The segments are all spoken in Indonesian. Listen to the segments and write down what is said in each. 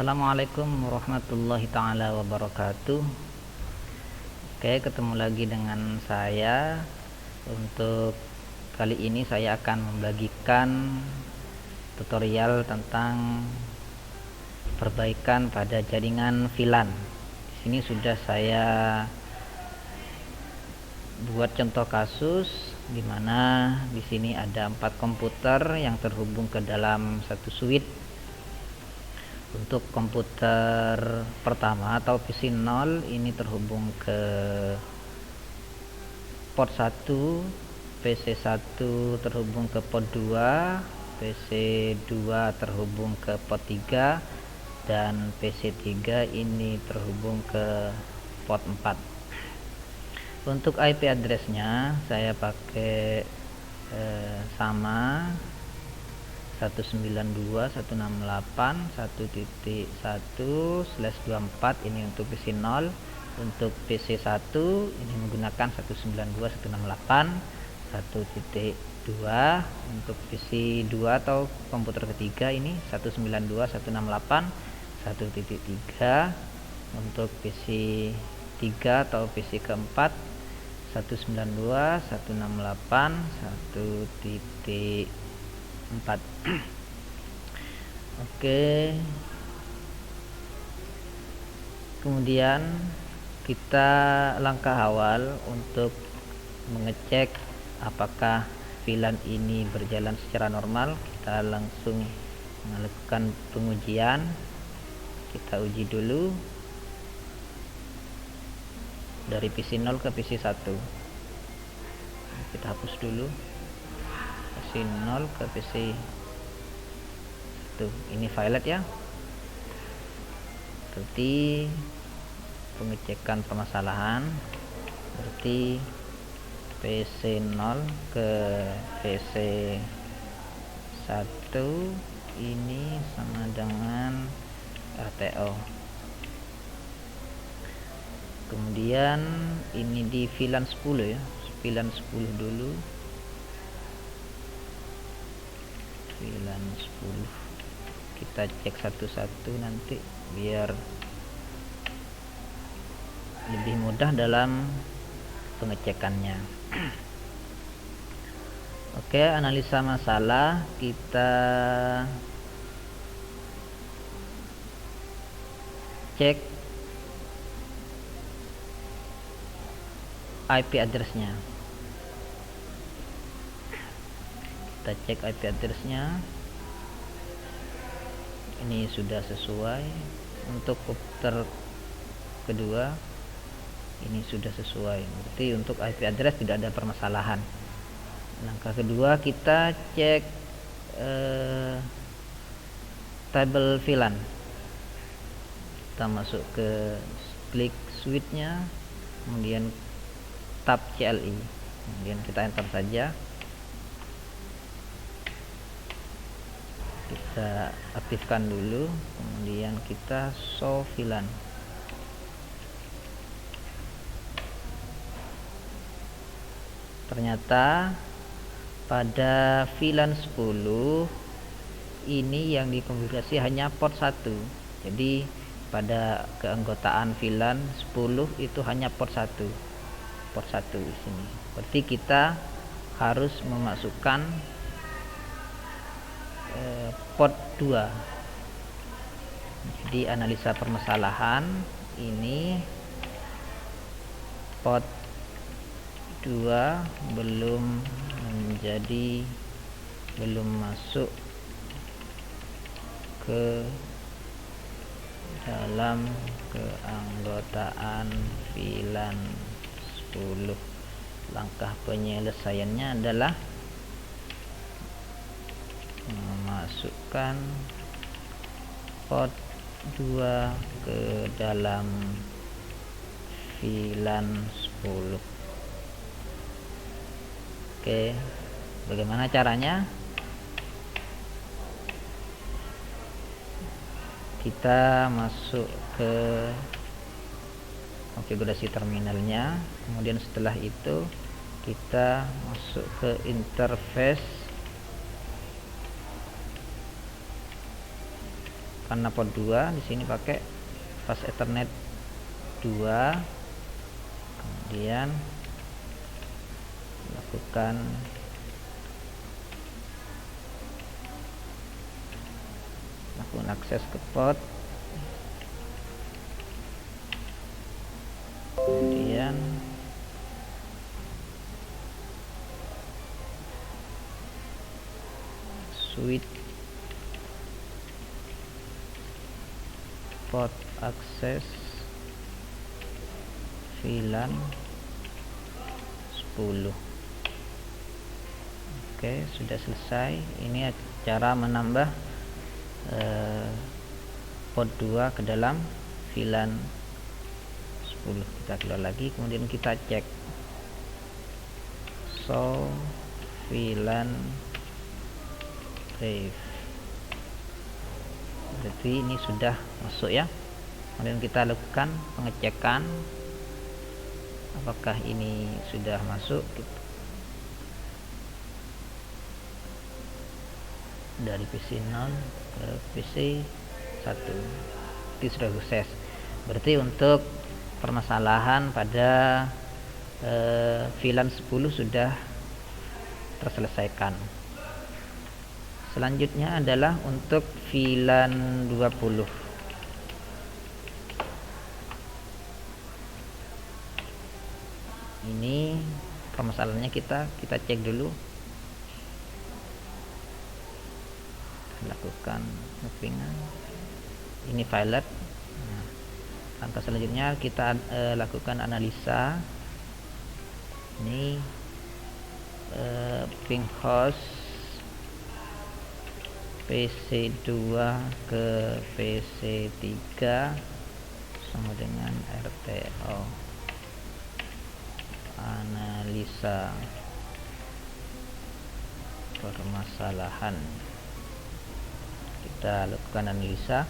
Assalamualaikum warahmatullahi taala wabarakatuh. Oke, ketemu lagi dengan saya. Untuk kali ini saya akan membagikan tutorial tentang perbaikan pada jaringan VLAN. Di sini sudah saya buat contoh kasus di mana di sini ada 4 komputer yang terhubung ke dalam satu switch. Untuk komputer pertama atau PC 0 ini terhubung ke port 1, PC 1 terhubung ke port 2, PC 2 terhubung ke port 3, dan PC 3 ini terhubung ke port 4. Untuk IP addressnya saya pakai sama 192.168.1.1/24 ini untuk PC 0. Untuk PC 1 ini menggunakan 192.168.1.2. Untuk PC 2 atau komputer ketiga ini 192.168.1.3. Untuk PC 3 atau PC keempat 192.168.1.4. Oke, kemudian kita langkah awal untuk mengecek apakah VLAN ini berjalan secara normal. Kita langsung melakukan pengujian. Kita uji dulu dari PC 0 ke PC 1. Kita hapus dulu PC 0 ke PC 1. Ini violet ya, berarti pengecekan permasalahan. Berarti PC 0 ke PC 1 ini sama dengan RTO. Kemudian ini di VLAN 10 ya, VLAN 10 dulu, VLAN 10 kita cek satu-satu nanti biar lebih mudah dalam pengecekannya. Oke, analisa masalah. Kita cek IP addressnya. Kita cek IP addressnya. Ini sudah sesuai. Untuk komputer kedua ini sudah sesuai. Berarti untuk IP address tidak ada permasalahan. Langkah kedua kita cek tabel VLAN. Kita masuk ke klik switchnya, kemudian tab CLI, kemudian kita enter saja. Kita aktifkan dulu, kemudian kita show VLAN. Ternyata pada VLAN 10 ini yang dikonfigurasi hanya port 1. Jadi pada keanggotaan VLAN 10 itu hanya port 1. Port 1 di sini. Berarti kita harus memasukkan port 2. Jadi analisa permasalahan ini port 2 belum masuk ke dalam keanggotaan VLAN 10. Langkah penyelesaiannya adalah memasukkan port 2 ke dalam VLAN 10. Oke, bagaimana caranya? Kita masuk ke konfigurasi terminalnya, kemudian setelah itu kita masuk ke interface karena port 2 di sini pakai fast ethernet 2. Kemudian lakukan akses ke port, kemudian switch port akses VLAN 10. Oke, sudah selesai. Ini cara menambah port 2 ke dalam VLAN 10. Kita keluar lagi, kemudian kita cek show VLAN brief. Berarti ini sudah masuk ya. Kemudian kita lakukan pengecekan apakah ini sudah masuk dari PC 0 ke PC 1. Itu sudah sukses. Berarti untuk permasalahan pada VLAN 10 sudah terselesaikan. Selanjutnya adalah untuk VLAN 20. Ini permasalahannya kita cek dulu. Lakukan mappingan. Ini violet. Nah, langkah selanjutnya kita lakukan analisa. Ini ping host PC 2 ke PC 3 sama dengan RTO. Analisa permasalahan. Kita lakukan analisa.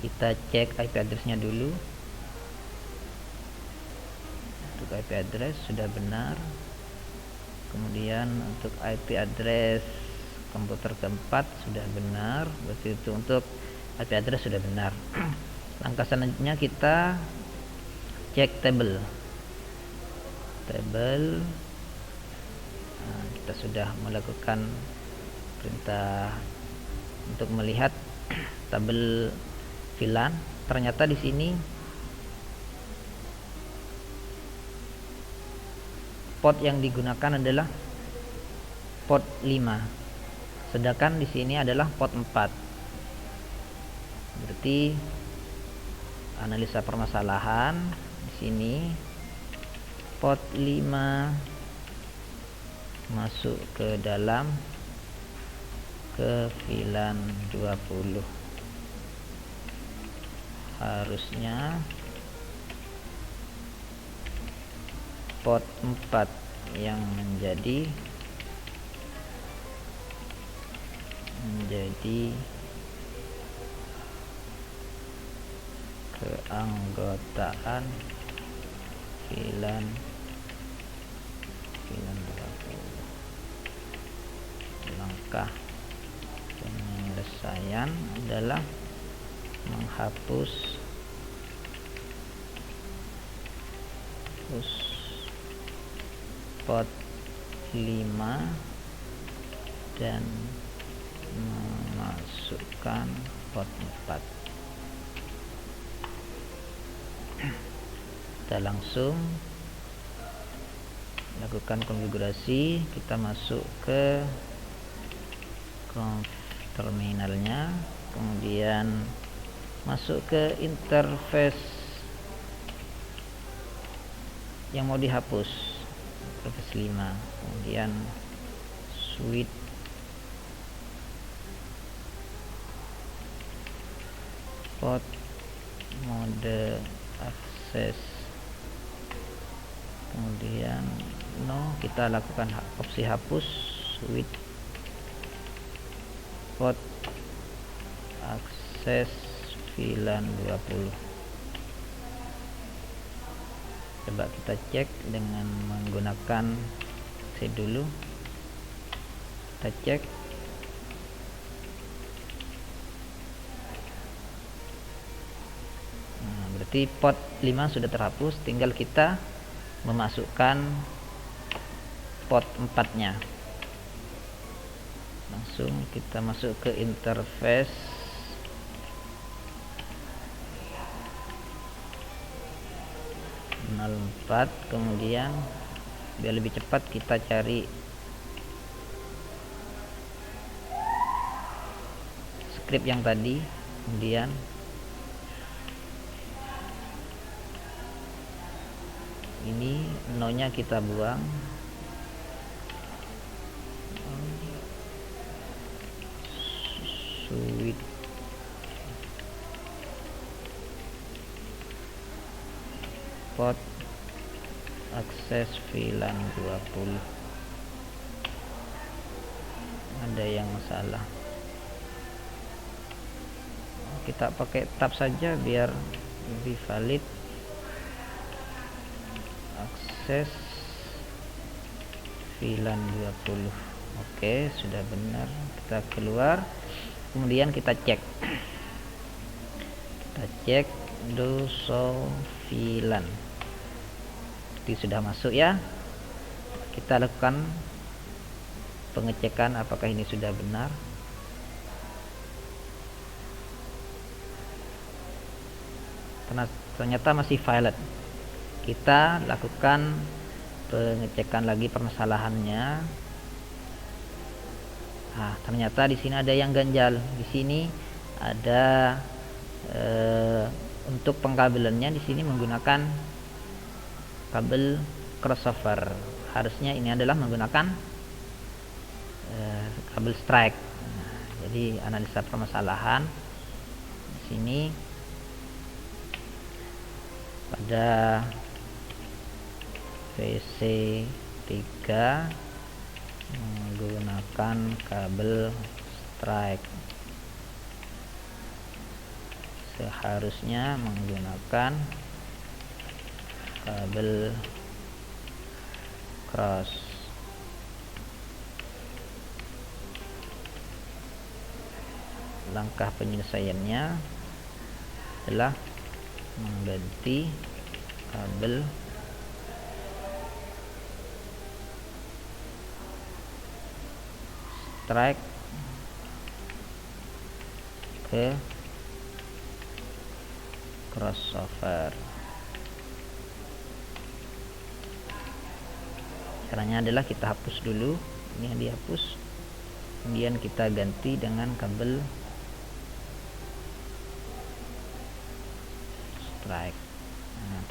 Kita cek IP address-nya dulu. Untuk IP address sudah benar. Kemudian untuk IP address komputer keempat sudah benar. Berarti itu untuk IP address sudah benar. Langkah selanjutnya kita cek tabel. Nah, kita sudah melakukan perintah untuk melihat tabel VLAN. Ternyata di sini port yang digunakan adalah port 5, sedangkan di sini adalah port 4. Berarti analisa permasalahan di sini port 5 masuk ke dalam ke VLAN 20. Harusnya port 4 yang menjadi keanggotaan VLAN 20. Langkah penyelesaian adalah menghapus port 5 dan memasukkan port 4. Kita langsung lakukan konfigurasi. Kita masuk ke terminalnya, kemudian masuk ke interface yang mau dihapus, interface 5, kemudian switch port mode akses, kemudian kita lakukan opsi hapus switch port akses VLAN 20. Coba kita cek dengan menggunakan C dulu. Kita cek Berarti port 5 sudah terhapus, tinggal kita memasukkan port 4 nya. Langsung kita masuk ke interface, empat, kemudian biar lebih cepat kita cari script yang tadi, kemudian ini no-nya kita buang, suite port akses VLAN 20, ada yang salah, kita pakai tab saja biar lebih valid. Akses VLAN 20, oke, sudah benar. Kita keluar, kemudian kita cek do show VLAN, itu sudah masuk ya. Kita lakukan pengecekan apakah ini sudah benar. Ternyata masih valid. Kita lakukan pengecekan lagi permasalahannya. Nah, ternyata di sini ada yang ganjal. Di sini ada untuk pengkabelannya di sini menggunakan kabel crossover. Harusnya ini adalah menggunakan kabel strike. Nah, jadi analisa permasalahan di sini pada VC3 menggunakan kabel strike, seharusnya menggunakan kabel cross. Langkah penyelesaiannya adalah mengganti kabel strike ke crossover. Caranya adalah kita hapus dulu, ini yang dihapus, kemudian kita ganti dengan kabel strike. Nah,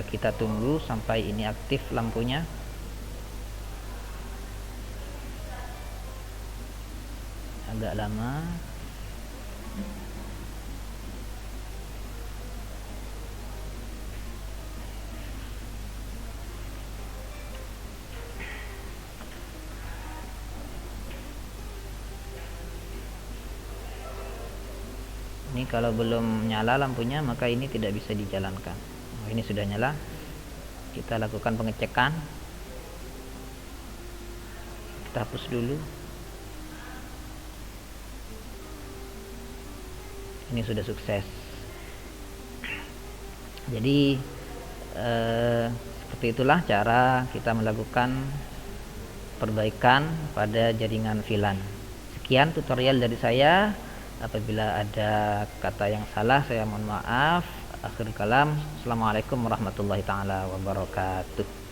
kita tunggu sampai ini aktif lampunya. Agak lama. Ini kalau belum nyala lampunya maka ini tidak bisa dijalankan. Oh, ini sudah nyala. Kita lakukan pengecekan. Kita hapus dulu. Ini sudah sukses. Jadi seperti itulah cara kita melakukan perbaikan pada jaringan VLAN. Sekian tutorial dari saya. Apabila ada kata yang salah saya mohon maaf. Akhir kalam, assalamualaikum warahmatullahi taala wabarakatuh.